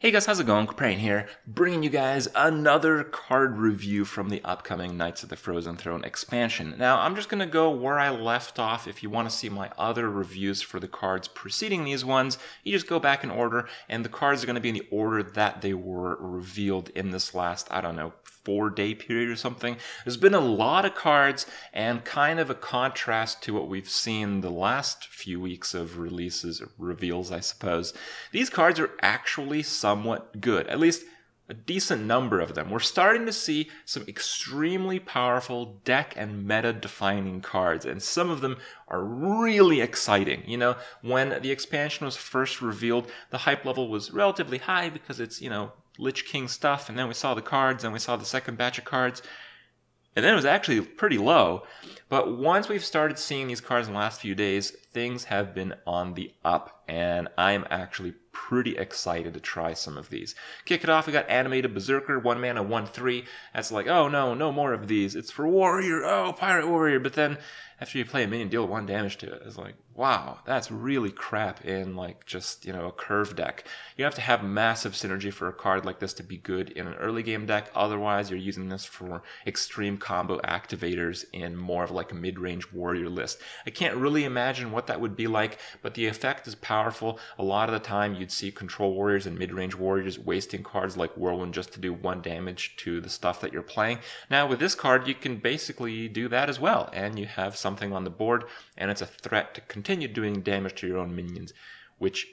Hey guys, how's it going? Kripparrian here, bringing you guys another card review from the upcoming Knights of the Frozen Throne expansion. Now, I'm just going to go where I left off. If you want to see my other reviews for the cards preceding these ones, you just go back in order, and the cards are going to be in the order that they were revealed in this last, 4-day period or something. There's been a lot of cards, and kind of a contrast to what we've seen the last few weeks of releases, or reveals, I suppose. These cards are actually somewhat good, at least a decent number of them. We're starting to see some extremely powerful deck and meta defining cards, and some of them are really exciting. You know, when the expansion was first revealed, the hype level was relatively high because it's, Lich King stuff, and then we saw the cards, and we saw the second batch of cards, and then it was actually pretty low. But once we've started seeing these cards in the last few days, things have been on the up, and I'm actually pretty excited to try some of these. Kick it off, we got Animated Berserker, 1 mana, 1/3. That's like, oh no more of these. It's for Warrior, oh, Pirate Warrior. But then after you play a minion, deal 1 damage to it. It's like, wow, that's really crap in just, a curve deck. You have to have massive synergy for a card like this to be good in an early game deck. Otherwise, you're using this for extreme combo activators in more of like a mid-range warrior list. I can't really imagine what that would be like, but the effect is powerful. A lot of the time, you'd see control warriors and mid-range warriors wasting cards like Whirlwind just to do 1 damage to the stuff that you're playing. Now, with this card, you can basically do that as well, and you have something on the board, and it's a threat to continue doing damage to your own minions, which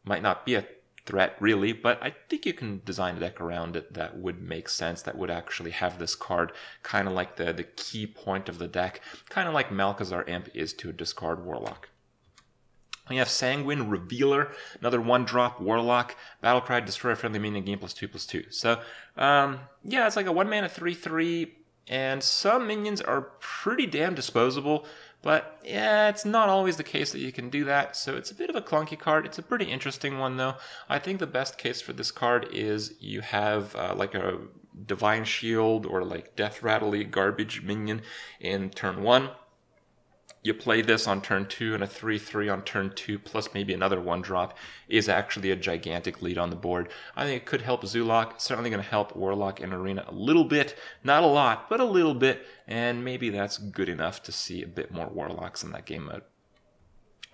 might not be a threat really, but I think you can design a deck around it that would make sense, that would actually have this card kind of like the key point of the deck, kind of like Malchezaar Imp is to a discard Warlock. We have Sanguine Revealer, another 1-drop Warlock. Battlecry, destroy a friendly minion, gain +2/+2. So, yeah, it's like a 1 mana 3/3, and some minions are pretty damn disposable, but yeah, it's not always the case that you can do that, so it's a bit of a clunky card. It's a pretty interesting one, though. I think the best case for this card is you have like a Divine Shield or like Death Rattle-y garbage minion in turn 1. You play this on turn 2, and a 3/3 on turn 2, plus maybe another 1-drop, is actually a gigantic lead on the board. I think it could help Zoolock, certainly going to help Warlock in Arena a little bit. Not a lot, but a little bit, and maybe that's good enough to see a bit more Warlocks in that game mode.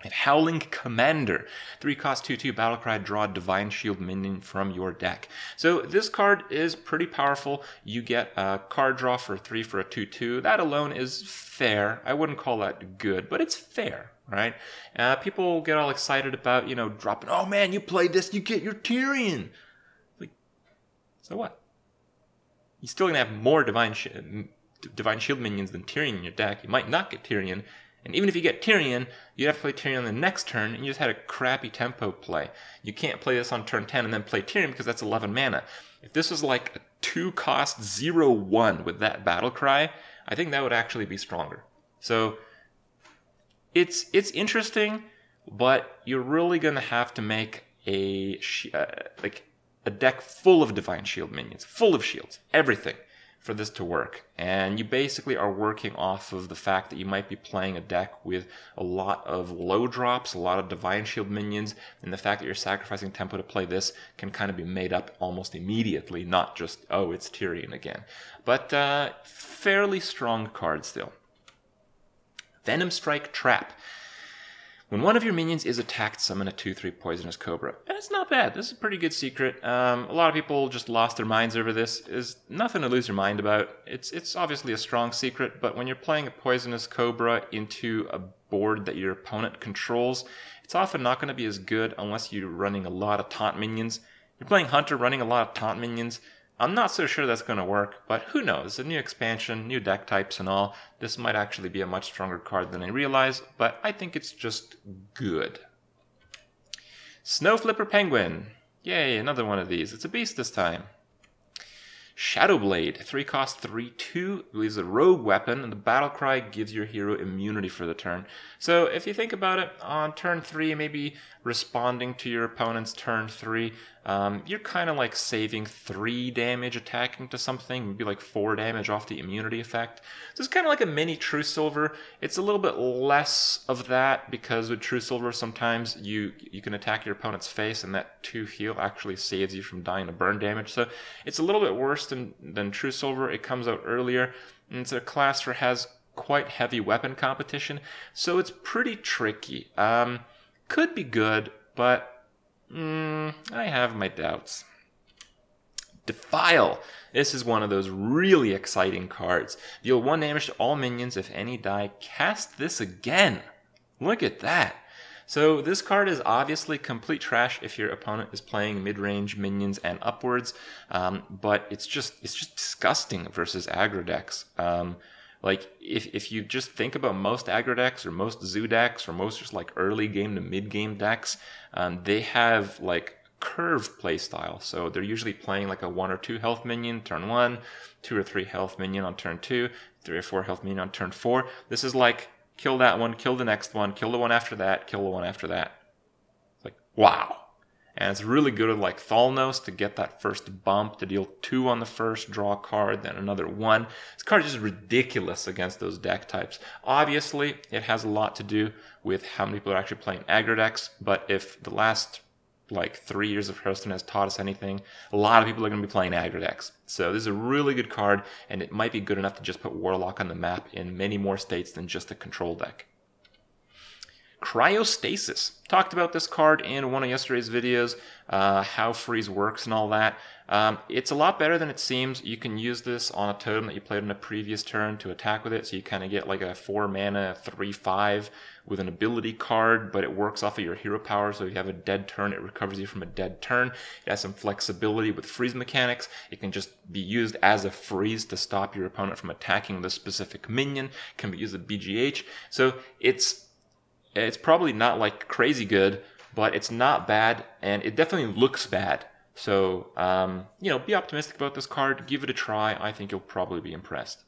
And Howling Commander, 3-cost 2/2 Battlecry, draw a Divine Shield minion from your deck. So this card is pretty powerful. You get a card draw for 3 for a 2/2. That alone is fair. I wouldn't call that good, but it's fair, right? People get all excited about, dropping, oh man, you played this, you get your Tyrion. Like, so what? You're still going to have more Divine Shield minions than Tyrion in your deck. You might not get Tyrion. And even if you get Tyrion, you have to play Tyrion on the next turn, and you just had a crappy tempo play. You can't play this on turn 10 and then play Tyrion because that's 11 mana. If this was like a 2-cost 0/1 with that Battlecry, I think that would actually be stronger. So it's interesting, but you're really going to have to make a deck full of Divine Shield minions, full of shields, everything, for this to work. And you basically are working off of the fact that you might be playing a deck with a lot of low drops, a lot of Divine Shield minions, and the fact that you're sacrificing tempo to play this can kind of be made up almost immediately, not just, oh, it's Tyrion again. But fairly strong card still. Venom Strike Trap. When one of your minions is attacked, summon a 2/3 Poisonous Cobra. That's not bad. This is a pretty good secret. A lot of people just lost their minds over this. There's nothing to lose your mind about. It's obviously a strong secret, but when you're playing a Poisonous Cobra into a board that your opponent controls, it's often not going to be as good unless you're running a lot of taunt minions. You're playing Hunter running a lot of taunt minions. I'm not so sure that's going to work, but who knows? A new expansion, new deck types and all. This might actually be a much stronger card than I realize, but I think it's just good. Snow Flipper Penguin. Yay, another one of these. It's a beast this time. Shadowblade, 3-cost 3/2, is a rogue weapon, and the Battlecry gives your hero immunity for the turn. So if you think about it, on turn 3, maybe responding to your opponent's turn 3, you're kind of like saving 3 damage attacking to something, maybe like 4 damage off the immunity effect. So it's kind of like a mini True Silver. It's a little bit less of that because with True Silver sometimes you can attack your opponent's face and that 2 heal actually saves you from dying to burn damage. So it's a little bit worse than True Silver. It comes out earlier, and it's a class that has quite heavy weapon competition, so it's pretty tricky. Could be good, but I have my doubts. Defile. This is one of those really exciting cards. Deal 1 damage to all minions if any die. Cast this again. Look at that. So this card is obviously complete trash if your opponent is playing mid-range minions and upwards, but it's just disgusting versus aggro decks. Like, if you just think about most aggro decks or most zoo decks or most just like early game to mid game decks, they have like curved playstyle. So they're usually playing like a 1 or 2 health minion turn 1, 2 or 3 health minion on turn 2, 3 or 4 health minion on turn 4. This is like kill that one, kill the next one, kill the one after that, kill the one after that. It's like, wow. And it's really good at like Thalnos to get that first bump, to deal 2 on the first, draw a card, then another 1. This card is just ridiculous against those deck types. Obviously, it has a lot to do with how many people are actually playing aggro decks, but if the last like 3 years of Hearthstone has taught us anything, a lot of people are going to be playing aggro decks. So this is a really good card, and it might be good enough to just put Warlock on the map in many more states than just a control deck. Cryostasis. Talked about this card in one of yesterday's videos, how freeze works and all that. It's a lot better than it seems. You can use this on a totem that you played on a previous turn to attack with it, so you kind of get like a 4 mana 3/5 with an ability card, but it works off of your hero power, so if you have a dead turn, it recovers you from a dead turn. It has some flexibility with freeze mechanics. It can just be used as a freeze to stop your opponent from attacking the specific minion. It can be used as BGH. So it's probably not like crazy good, but it's not bad, and it definitely looks bad. So, you know, be optimistic about this card. Give it a try. I think you'll probably be impressed.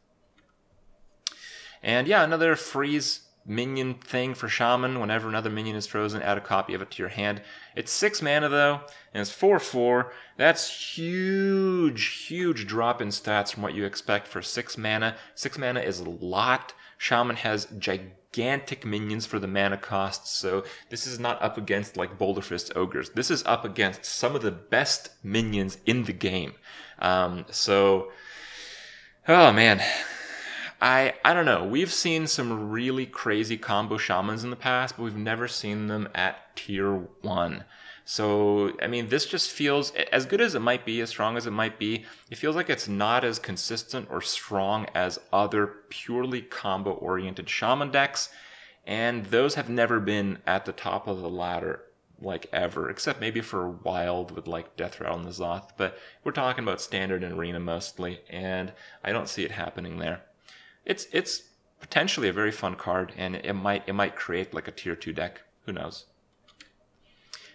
And yeah, another freeze minion thing for Shaman. Whenever another minion is frozen, add a copy of it to your hand. It's 6 mana though, and it's 4/4. That's huge drop in stats from what you expect for 6 mana. 6 mana is a lot. Shaman has gigantic minions for the mana costs, so this is not up against like Boulderfist Ogres. This is up against some of the best minions in the game. So, oh man. I don't know. We've seen some really crazy combo Shamans in the past, but we've never seen them at tier 1. So, I mean, this just feels, as good as it might be, as strong as it might be, it feels like it's not as consistent or strong as other purely combo-oriented Shaman decks, and those have never been at the top of the ladder, like, ever, except maybe for Wild with, like, Death Rattle and N'Zoth, but we're talking about Standard and Arena mostly, and I don't see it happening there. It's potentially a very fun card, and it might create like a tier 2 deck. Who knows?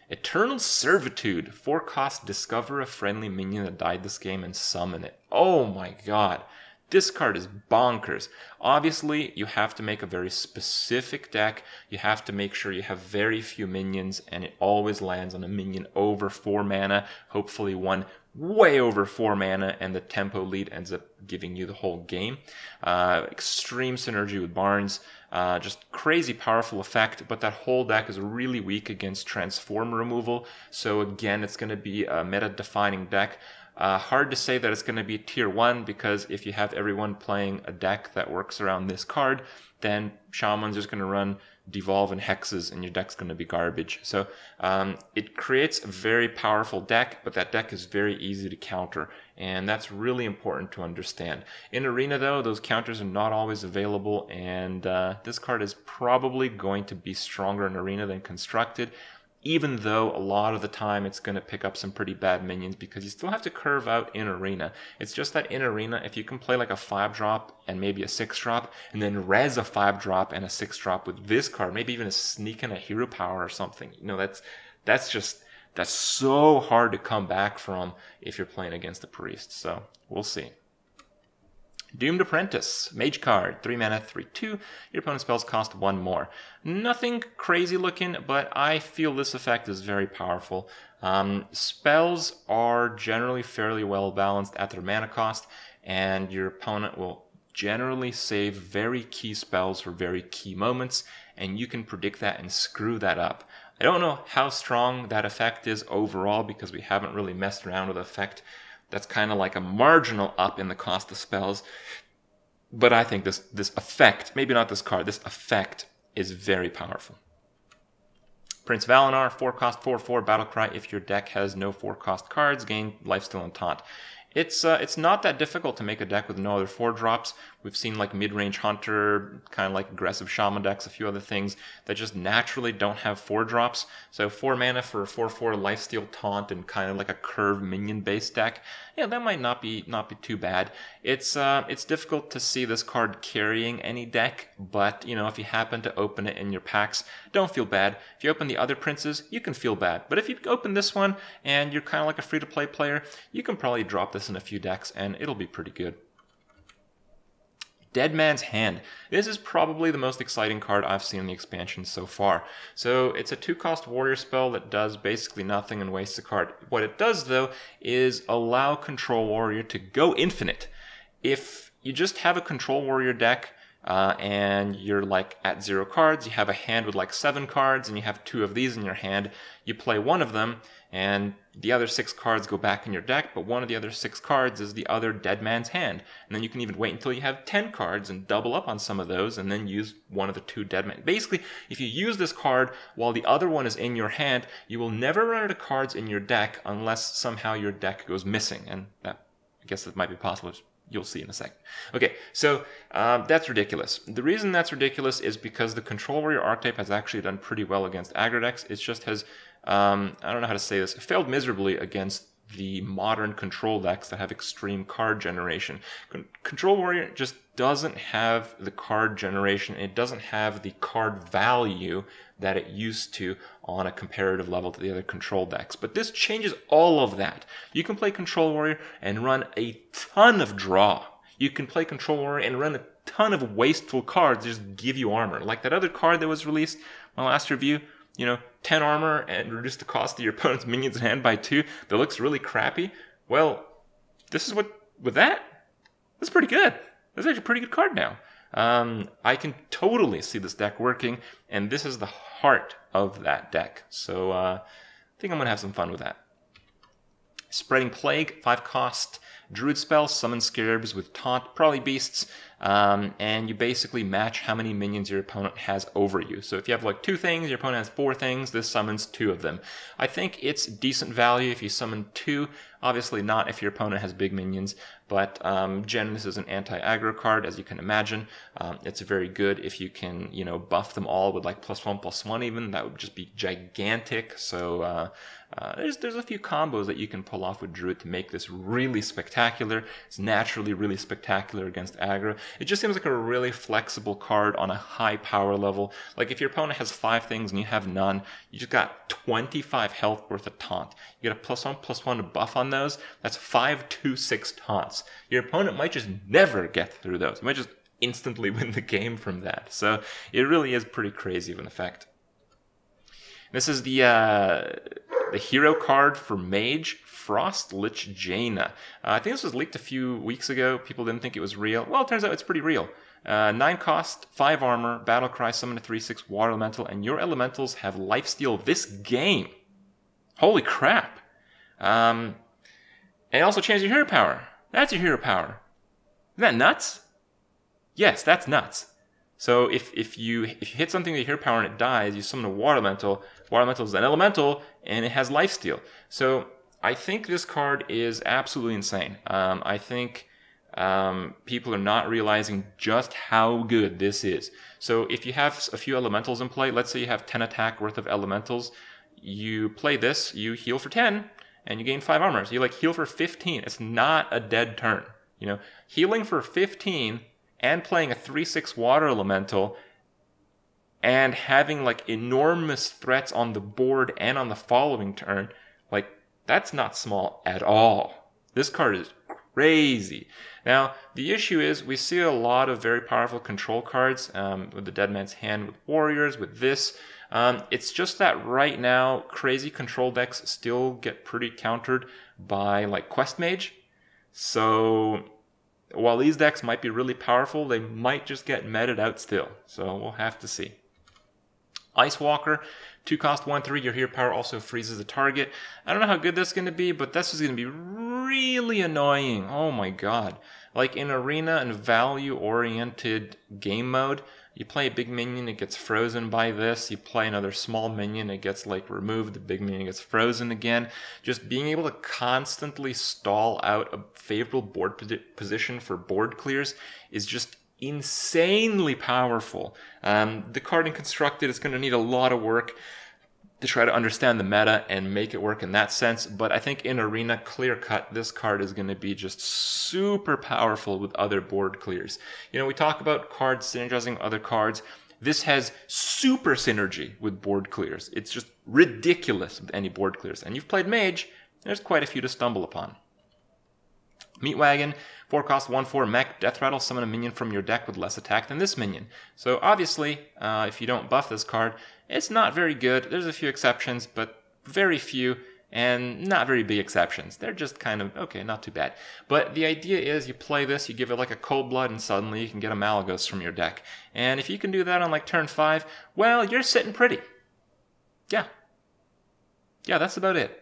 Eternal Servitude. 4 cost, discover a friendly minion that died this game and summon it. Oh my god. This card is bonkers. Obviously, you have to make a very specific deck. You have to make sure you have very few minions, and it always lands on a minion over 4 mana. Hopefully one way over 4 mana, and the tempo lead ends up giving you the whole game. Extreme synergy with Barnes. Just crazy powerful effect, but that whole deck is really weak against transform removal. So again, it's going to be a meta-defining deck. Hard to say that it's going to be tier 1, because if you have everyone playing a deck that works around this card, then Shaman's just going to run Devolve and Hexes, and your deck's going to be garbage. So it creates a very powerful deck, but that deck is very easy to counter, and that's really important to understand. In Arena, though, those counters are not always available, and this card is probably going to be stronger in Arena than Constructed, even though a lot of the time it's going to pick up some pretty bad minions, because you still have to curve out in Arena. It's just that in Arena, if you can play like a 5-drop and maybe a 6-drop, and then res a 5-drop and a 6-drop with this card, maybe even a sneak and a hero power or something, you know, that's so hard to come back from if you're playing against a priest. So we'll see. Doomed Apprentice, Mage card, 3 mana, 3/2. Your opponent's spells cost 1 more. Nothing crazy looking, but I feel this effect is very powerful. Spells are generally fairly well balanced at their mana cost, and your opponent will generally save very key spells for very key moments, and you can predict that and screw that up. I don't know how strong that effect is overall because we haven't really messed around with the effect. That's kind of like a marginal up in the cost of spells. But I think this effect, maybe not this card, this effect is very powerful. Prince Valinor, 4-cost, 4/4, Battlecry. If your deck has no 4-cost cards, gain Lifesteal and Taunt. It's not that difficult to make a deck with no other 4-drops. We've seen like mid-range Hunter, kind of like aggressive Shaman decks, a few other things that just naturally don't have 4-drops. So 4 mana for a 4/4 Lifesteal Taunt and kind of like a curved minion-based deck. Yeah, that might not be too bad. It's difficult to see this card carrying any deck, but you know, if you happen to open it in your packs, don't feel bad. If you open the other princes, you can feel bad. But if you open this one and you're kind of like a free-to-play player, you can probably drop this in a few decks and it'll be pretty good. Dead Man's Hand. This is probably the most exciting card I've seen in the expansion so far. So it's a 2-cost warrior spell that does basically nothing and wastes a card. What it does though is allow Control Warrior to go infinite. If you just have a Control Warrior deck and you're like at 0 cards, you have a hand with like 7 cards and you have 2 of these in your hand, you play one of them and the other 6 cards go back in your deck, but one of the other 6 cards is the other Dead Man's Hand. And then you can even wait until you have 10 cards and double up on some of those and then use one of the 2 Dead Man. Basically, if you use this card while the other one is in your hand, you will never run out of cards in your deck unless somehow your deck goes missing. And that, I guess that might be possible. You'll see in a second. Okay, so that's ridiculous. The reason that's ridiculous is because the Control Warrior archetype has actually done pretty well against aggro decks. It just has, I don't know how to say this, it failed miserably against the modern control decks that have extreme card generation. Control Warrior just doesn't have the card generation. It doesn't have the card value that it used to on a comparative level to the other control decks. But this changes all of that. You can play Control Warrior and run a ton of draw. You can play Control Warrior and run a ton of wasteful cards that just give you armor. Like that other card that was released, my last review, you know, 10 armor and reduce the cost of your opponent's minions in hand by 2, that looks really crappy. Well, this is with that, that's pretty good. That's actually a pretty good card now. I can totally see this deck working, and this is the heart of that deck. So I think I'm going to have some fun with that. Spreading Plague, 5-cost druid spell, summon scarabs with taunt, probably beasts, and you basically match how many minions your opponent has over you. So if you have like 2 things, your opponent has 4 things, this summons 2 of them. I think it's decent value if you summon 2, obviously not if your opponent has big minions, but generally this is an anti-aggro card, as you can imagine. It's very good if you can, you know, buff them all with like +1/+1 even. That would just be gigantic. So there's a few combos that you can pull off with Druid to make this really spectacular. It's naturally really spectacular against aggro. It just seems like a really flexible card on a high power level. Like if your opponent has 5 things and you have none, you just got 25 health worth of taunt. You get a +1/+1 buff on those. That's 5/2/6 taunts. Your opponent might just never get through those. You might just instantly win the game from that. So it really is pretty crazy of an effect. This is the hero card for Mage, Frost Lich Jaina. I think this was leaked a few weeks ago. People didn't think it was real. Well, it turns out it's pretty real. 9 cost, 5 armor, Battlecry, summon a 3/6 water elemental, and your elementals have lifesteal this game. Holy crap. And it also changes your hero power. That's your hero power. Isn't that nuts? Yes, that's nuts. So if you hit something with your hero power and it dies, you summon a water elemental. Water elemental is an elemental, and it has lifesteal. So I think this card is absolutely insane. I think people are not realizing just how good this is. So if you have a few elementals in play, let's say you have 10 attack worth of elementals, you play this, you heal for 10, and you gain 5 armor. So you like heal for 15. It's not a dead turn. You know, healing for 15 and playing a 3/6 water elemental and having like enormous threats on the board and on the following turn, like that's not small at all. This card is crazy. Now, the issue is we see a lot of very powerful control cards with the Dead Man's Hand, with Warriors, with this. It's just that right now, crazy control decks still get pretty countered by like Quest Mage. So while these decks might be really powerful, they might just get meted out still. So we'll have to see. Ice Walker, 2 cost 1/3, your hero power also freezes the target. I don't know how good that's going to be, but this is going to be really annoying. Oh my god. Like in arena and value-oriented game mode, you play a big minion, it gets frozen by this. You play another small minion, it gets like removed, the big minion gets frozen again. Just being able to constantly stall out a favorable board position for board clears is just insanely powerful. The card in Constructed is going to need a lot of work to try to understand the meta and make it work in that sense, but I think in Arena, clear cut, this card is going to be just super powerful with other board clears. You know, we talk about cards synergizing with other cards. This has super synergy with board clears. It's just ridiculous with any board clears. And you've played Mage, there's quite a few to stumble upon. Meat Wagon, 4 cost 1/4 mech, Death Rattle, summon a minion from your deck with less attack than this minion. So obviously, if you don't buff this card, it's not very good. There's a few exceptions, but very few, and not very big exceptions. They're just kind of, okay, not too bad. But the idea is you play this, you give it like a Cold Blood, and suddenly you can get a Malagos from your deck. And if you can do that on like turn 5, well, you're sitting pretty. Yeah, that's about it.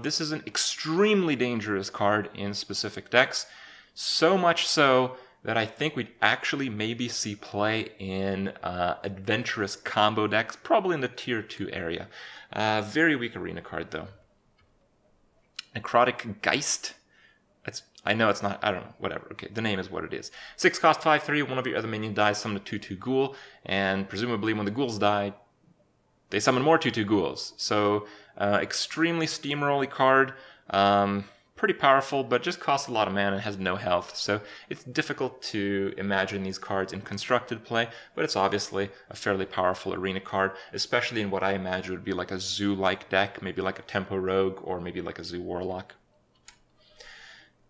This is an extremely dangerous card in specific decks. So much so that I think we'd actually maybe see play in adventurous combo decks, probably in the tier 2 area. Very weak arena card though. Necrotic Geist. I know it's not, I don't know, whatever. Okay, the name is what it is. 6 cost 5/3, one of your other minions dies, summon a 2/2 Ghoul, and presumably when the ghouls die, they summon more 2/2 Ghouls. So extremely steamrolly card. Pretty powerful, but just costs a lot of mana and has no health. So it's difficult to imagine these cards in constructed play, but it's obviously a fairly powerful arena card, especially in what I imagine would be like a Zoo-like deck, maybe like a Tempo Rogue, or maybe like a Zoo Warlock.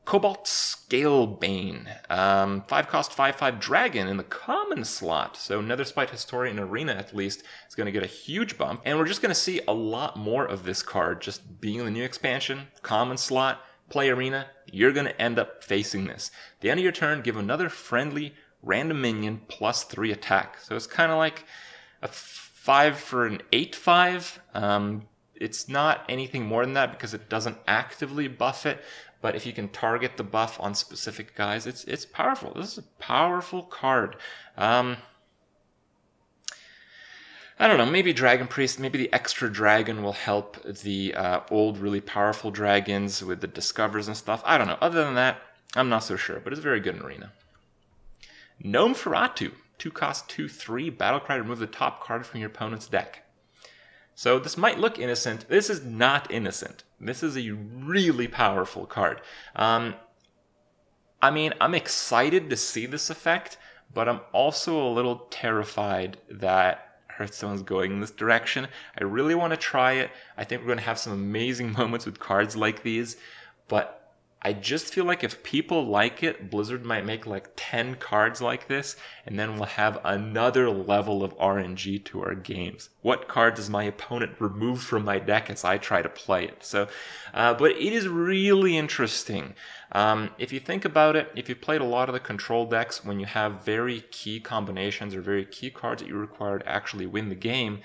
Cobalt Scalebane, 5 cost 5/5 Dragon in the common slot. So Netherspite Historian Arena at least is going to get a huge bump. And we're just going to see a lot more of this card just being in the new expansion, common slot, play arena. You're going to end up facing this. At the end of your turn, give another friendly random minion plus 3 attack. So it's kind of like a 5 for an 8/5. It's not anything more than that because it doesn't actively buff it. But if you can target the buff on specific guys, it's powerful. This is a powerful card. I don't know, maybe Dragon Priest, maybe the extra dragon will help the old, really powerful dragons with the discovers and stuff. I don't know. Other than that, I'm not so sure, but it's very good in Arena. Gnome Feratu, 2 cost 2/3, Battlecry, remove the top card from your opponent's deck. So this might look innocent. This is not innocent. This is a really powerful card. I mean, I'm excited to see this effect, but I'm also a little terrified that Hearthstone's going in this direction. I really want to try it. I think we're going to have some amazing moments with cards like these, but I just feel like if people like it, Blizzard might make like 10 cards like this, and then we'll have another level of RNG to our games. What card does my opponent remove from my deck as I try to play it? So, but it is really interesting. If you think about it, if you played a lot of the control decks, when you have very key combinations or very key cards that you require to actually win the game,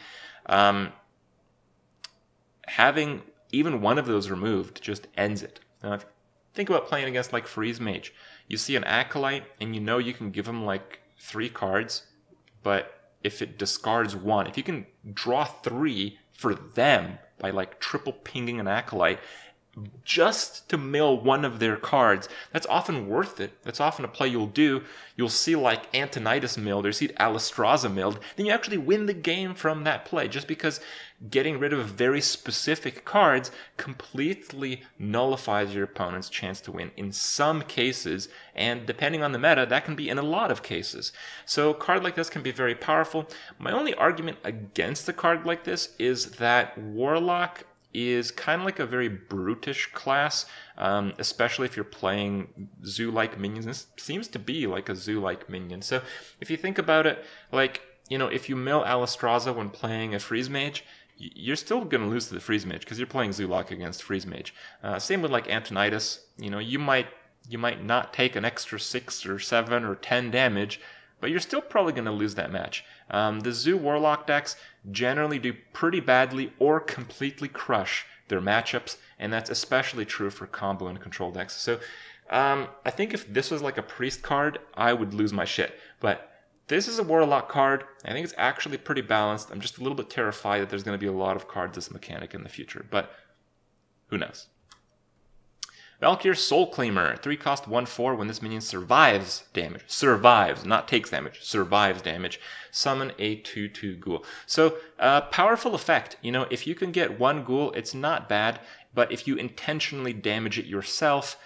having even one of those removed just ends it. Now, think about playing against like Freeze Mage. You see an Acolyte and you know you can give him like 3 cards, but if it discards 1, if you can draw 3 for them by like triple pinging an Acolyte just to mill one of their cards, that's often worth it. That's often a play you'll do. You'll see like Antonidas milled or see Alistraza milled, then you actually win the game from that play just because getting rid of very specific cards completely nullifies your opponent's chance to win in some cases, and depending on the meta, that can be in a lot of cases. So a card like this can be very powerful. My only argument against a card like this is that Warlock is kind of like a very brutish class, especially if you're playing zoo-like minions. This seems to be like a zoo-like minion. So if you think about it, like, you know, if you mill Alistraza when playing a Freeze Mage, you're still going to lose to the Freeze Mage because you're playing Zoolock against Freeze Mage. Same with like Antonidas. You know, you might not take an extra 6 or 7 or 10 damage, but you're still probably going to lose that match. The Zoo Warlock decks generally do pretty badly or completely crush their matchups, and that's especially true for combo and control decks. So I think if this was like a Priest card, I would lose my shit. But this is a Warlock card. I think it's actually pretty balanced. I'm just a little bit terrified that there's going to be a lot of cards this mechanic in the future, but who knows. Valkyr Soul Claimer, 3-cost 1/4. When this minion survives damage, survives, not takes damage, survives damage, summon a 2/2 Ghoul. So, powerful effect. You know, if you can get 1 Ghoul, it's not bad, but if you intentionally damage it yourself,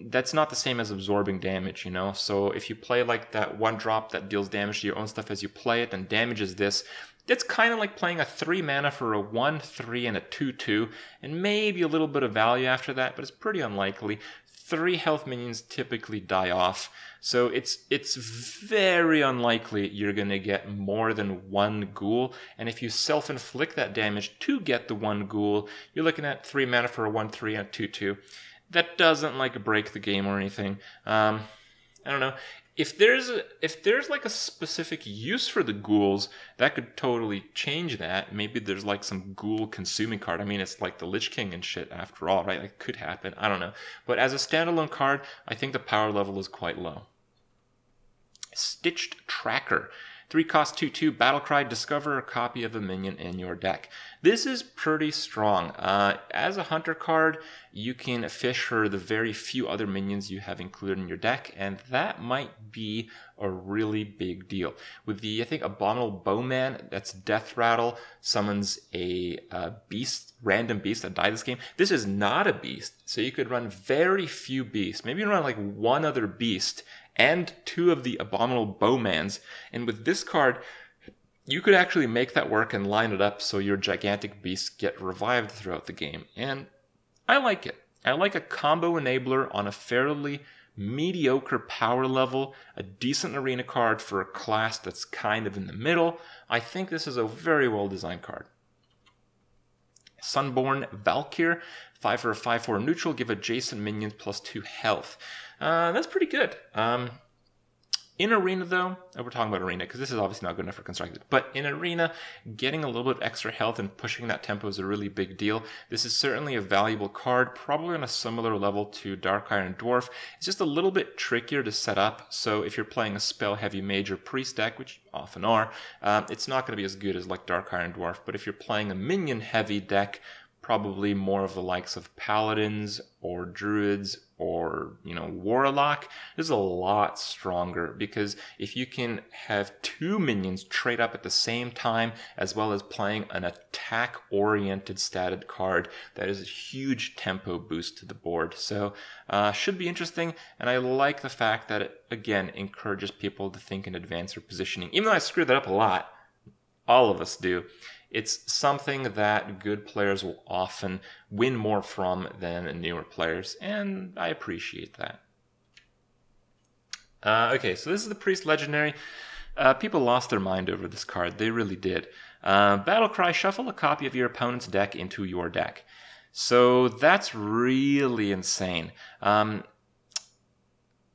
that's not the same as absorbing damage, you know? So if you play like that 1-drop that deals damage to your own stuff as you play it and damages this, it's kind of like playing a 3 mana for a 1/3 and a 2/2, and maybe a little bit of value after that, but it's pretty unlikely. 3 health minions typically die off, so it's very unlikely you're going to get more than 1 Ghoul, and if you self-inflict that damage to get the 1 Ghoul, you're looking at 3 mana for a 1/3 and a 2/2. That doesn't like break the game or anything. I don't know. If there's like a specific use for the ghouls, that could totally change that. Maybe there's like some ghoul consuming card. I mean, it's like the Lich King and shit after all, right? It could happen. I don't know. But as a standalone card, I think the power level is quite low. Stitched Tracker. 3-cost 2/2, Battlecry, discover a copy of a minion in your deck. This is pretty strong. As a hunter card, you can fish for the very few other minions you have included in your deck, and that might be a really big deal. With the, I think, Abominable Bowman, that's Death Rattle, summons a beast, random beast that died this game. This is not a beast, so you could run very few beasts. Maybe you run like 1 other beast, and 2 of the Abominable Bowmans. And with this card, you could actually make that work and line it up so your gigantic beasts get revived throughout the game. And I like it. I like a combo enabler on a fairly mediocre power level, a decent arena card for a class that's kind of in the middle. I think this is a very well-designed card. Sunborn Valkyr, 5 for a 5/4 neutral, give adjacent minions +2 health. That's pretty good. In Arena, though, we're talking about Arena because this is obviously not good enough for Constructed, but in Arena, getting a little bit extra health and pushing that tempo is a really big deal. This is certainly a valuable card, probably on a similar level to Dark Iron Dwarf. It's just a little bit trickier to set up, so if you're playing a spell-heavy mage or priest deck, which you often are, it's not going to be as good as like Dark Iron Dwarf, but if you're playing a minion-heavy deck, probably more of the likes of Paladins or Druids or, you know, Warlock, this is a lot stronger because if you can have 2 minions trade up at the same time as well as playing an attack-oriented statted card, that is a huge tempo boost to the board. So should be interesting, and I like the fact that it, again, encourages people to think in advance or positioning. Even though I screwed that up a lot, all of us do. It's something that good players will often win more from than newer players, and I appreciate that. Okay, so this is the Priest Legendary. People lost their mind over this card. They really did. Battlecry, shuffle a copy of your opponent's deck into your deck. So that's really insane.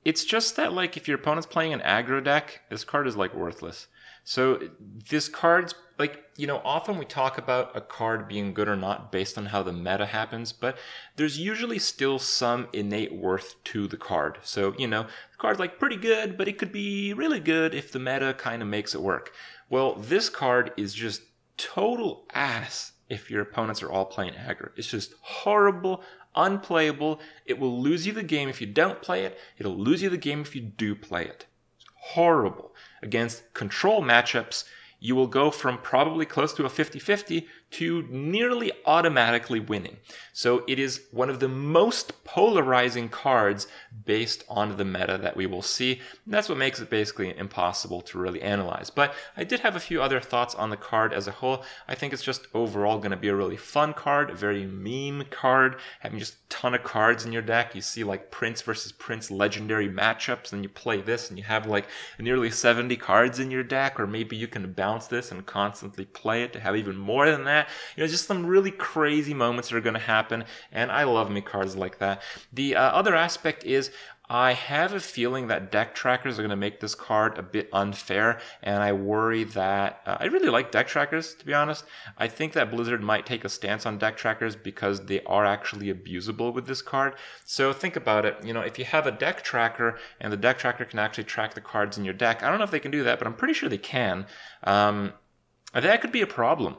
It's just that, like, if your opponent's playing an aggro deck, this card is, like, worthless. So this card's, like, you know, often we talk about a card being good or not based on how the meta happens, but there's usually still some innate worth to the card. So, you know, the card's, like, pretty good, but it could be really good if the meta kind of makes it work. Well, this card is just total ass if your opponents are all playing aggro. It's just horrible, unplayable. It will lose you the game if you don't play it. It'll lose you the game if you do play it. It's horrible. Against control matchups, you will go from probably close to a 50-50 to nearly automatically winning. So it is one of the most polarizing cards based on the meta that we will see. That's what makes it basically impossible to really analyze. But I did have a few other thoughts on the card as a whole. I think it's just overall going to be a really fun card, a very meme card, having just a ton of cards in your deck. You see like Prince versus Prince legendary matchups, and you play this and you have like nearly 70 cards in your deck, or maybe you can bounce this and constantly play it to have even more than that. Just some really crazy moments that are going to happen, and I love me cards like that. The other aspect is I have a feeling that deck trackers are going to make this card a bit unfair, and I worry that I really like deck trackers, to be honest. I think that Blizzard might take a stance on deck trackers because they are actually abusable with this card. So think about it. If you have a deck tracker and the deck tracker can actually track the cards in your deck, I don't know if they can do that, but I'm pretty sure they can. That could be a problem.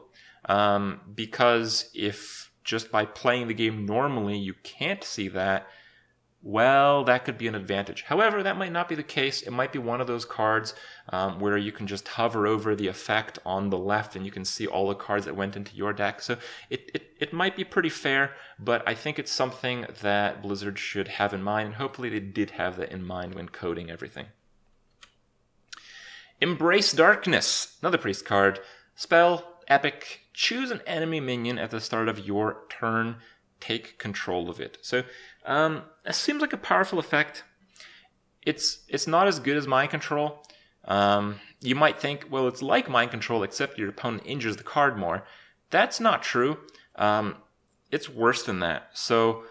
Because if just by playing the game normally you can't see that, well, that could be an advantage. However, that might not be the case. It might be one of those cards where you can just hover over the effect on the left and you can see all the cards that went into your deck. So it might be pretty fair, but I think it's something that Blizzard should have in mind, and hopefully they did have that in mind when coding everything. Embrace Darkness, another priest card. Spell, epic. Choose an enemy minion at the start of your turn. Take control of it. So it seems like a powerful effect. It's not as good as Mind Control. You might think, well, it's like Mind Control, except your opponent injures the card more. That's not true. It's worse than that. So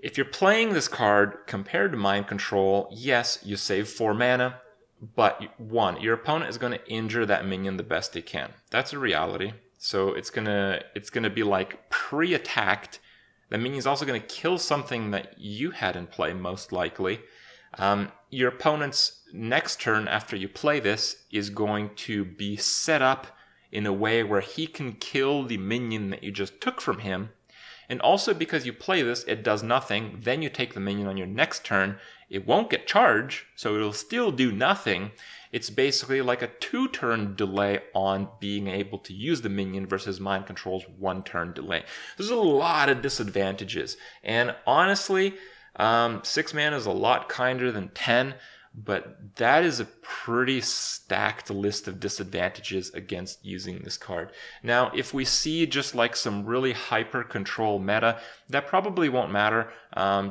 if you're playing this card compared to Mind Control, yes, you save 4 mana. But 1, your opponent is going to injure that minion the best they can. That's a reality. So it's gonna be like pre-attacked. The minion's also gonna kill something that you had in play, most likely. Your opponent's next turn after you play this is going to be set up in a way where he can kill the minion that you just took from him. And also because you play this, it does nothing. Then you take the minion on your next turn. It won't get charged, so it'll still do nothing. It's basically like a 2-turn delay on being able to use the minion versus Mind Control's 1-turn delay. There's a lot of disadvantages. And honestly, 6 mana is a lot kinder than 10, but that is a pretty stacked list of disadvantages against using this card. Now, if we see just like some really hyper control meta, that probably won't matter.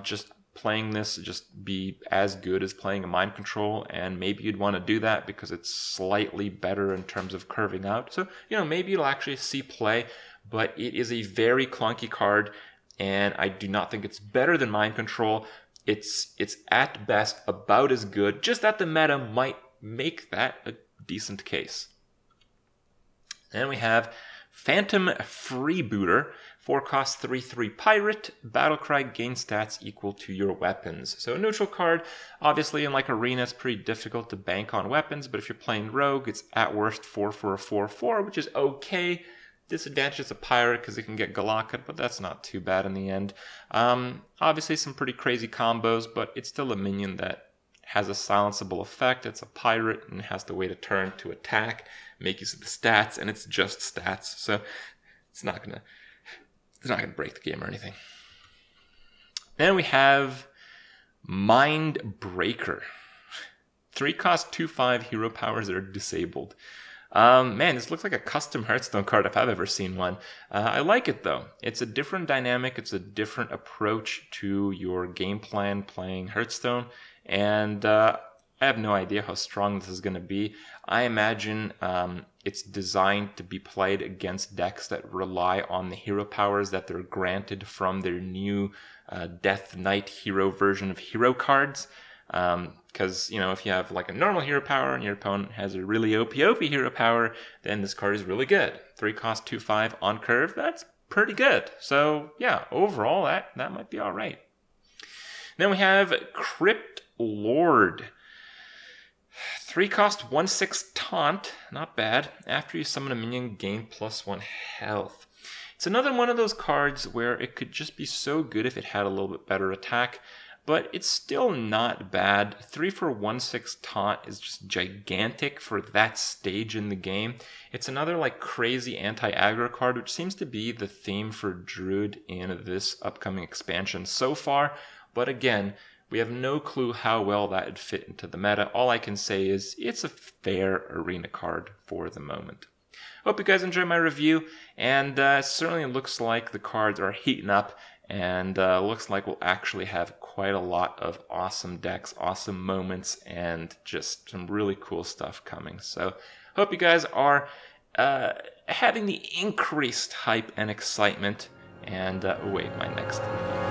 Just playing this just be as good as playing a Mind Control, and maybe you'd want to do that because it's slightly better in terms of curving out. So, maybe you'll actually see play, but it is a very clunky card, and I do not think it's better than Mind Control. It's at best about as good, just that the meta might make that a decent case. Then we have Phantom Freebooter, 4-cost 3/3 pirate. Battlecry, gain stats equal to your weapons. So a neutral card. Obviously in like arena it's pretty difficult to bank on weapons, but if you're playing rogue, it's at worst 4 for a 4/4, which is okay. Disadvantage is a pirate because it can get Galakad, but that's not too bad in the end. Obviously some pretty crazy combos, but it's still a minion that has a silenceable effect. It's a pirate and has to wait a turn to attack, make use of the stats, and it's just stats. So it's not gonna break the game or anything. Then we have Mind Breaker. 3-cost 2/5 hero powers that are disabled. Man, this looks like a custom Hearthstone card if I've ever seen one. I like it though. It's a different dynamic. It's a different approach to your game plan playing Hearthstone. And I have no idea how strong this is going to be. I imagine it's designed to be played against decks that rely on the hero powers that they're granted from their new Death Knight hero version of hero cards. Because, if you have like a normal hero power and your opponent has a really OP hero power, then this card is really good. 3-cost 2/5 on curve, that's pretty good. So yeah, overall that might be all right. Then we have Kripp Lord. 3-cost 1/6 taunt, not bad. After you summon a minion, gain +1 health. It's another one of those cards where it could just be so good if it had a little bit better attack. but it's still not bad. 3 for 1/6 taunt is just gigantic for that stage in the game. It's another like crazy anti-aggro card, which seems to be the theme for Druid in this upcoming expansion so far. But again, we have no clue how well that would fit into the meta. All I can say is it's a fair arena card for the moment. Hope you guys enjoyed my review, and certainly looks like the cards are heating up, and looks like we'll actually have quite a lot of awesome decks, awesome moments, and just some really cool stuff coming. So hope you guys are having the increased hype and excitement, and await my next review.